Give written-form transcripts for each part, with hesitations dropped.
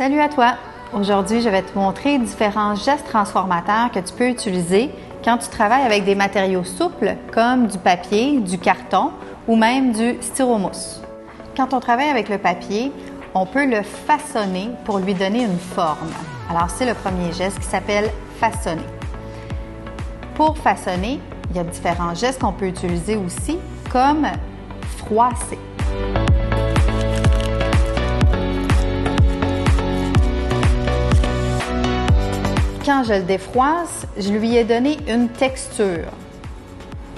Salut à toi! Aujourd'hui, je vais te montrer différents gestes transformateurs que tu peux utiliser quand tu travailles avec des matériaux souples comme du papier, du carton ou même du styromousse. Quand on travaille avec le papier, on peut le façonner pour lui donner une forme. Alors, c'est le premier geste qui s'appelle façonner. Pour façonner, il y a différents gestes qu'on peut utiliser aussi, comme froisser. Quand je le défroisse, je lui ai donné une texture.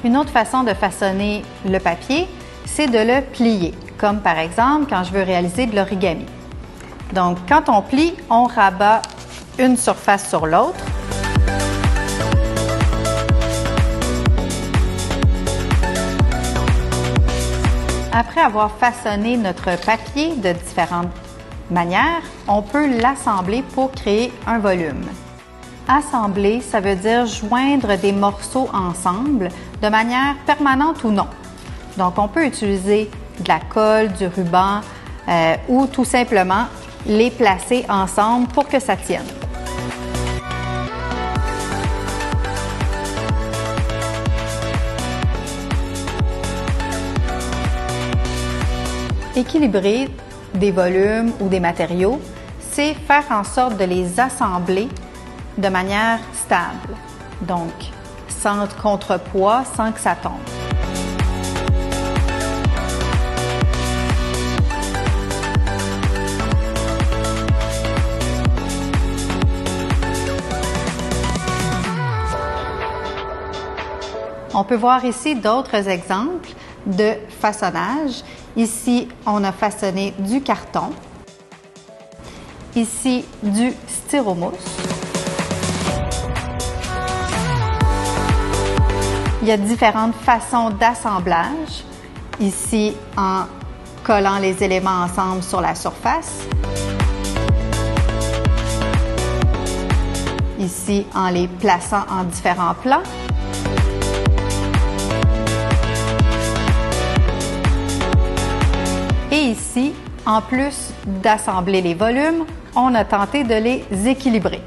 Une autre façon de façonner le papier, c'est de le plier, comme par exemple quand je veux réaliser de l'origami. Donc, quand on plie, on rabat une surface sur l'autre. Après avoir façonné notre papier de différentes manières, on peut l'assembler pour créer un volume. Assembler, ça veut dire joindre des morceaux ensemble de manière permanente ou non. Donc, on peut utiliser de la colle, du ruban ou tout simplement les placer ensemble pour que ça tienne. Équilibrer des volumes ou des matériaux, c'est faire en sorte de les assembler de manière stable, donc sans contrepoids, sans que ça tombe. On peut voir ici d'autres exemples de façonnage. Ici, on a façonné du carton. Ici, du styromousse. Il y a différentes façons d'assemblage. Ici, en collant les éléments ensemble sur la surface. Ici, en les plaçant en différents plans. Et ici, en plus d'assembler les volumes, on a tenté de les équilibrer.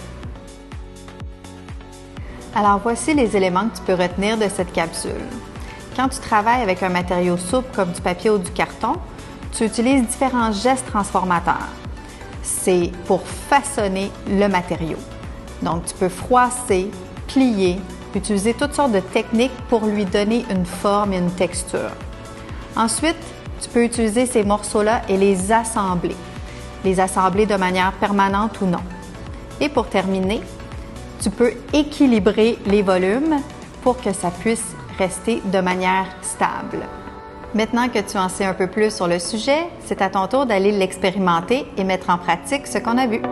Alors, voici les éléments que tu peux retenir de cette capsule. Quand tu travailles avec un matériau souple comme du papier ou du carton, tu utilises différents gestes transformateurs. C'est pour façonner le matériau. Donc, tu peux froisser, plier, utiliser toutes sortes de techniques pour lui donner une forme et une texture. Ensuite, tu peux utiliser ces morceaux-là et les assembler de manière permanente ou non. Et pour terminer, tu peux équilibrer les volumes pour que ça puisse rester de manière stable. Maintenant que tu en sais un peu plus sur le sujet, c'est à ton tour d'aller l'expérimenter et mettre en pratique ce qu'on a vu.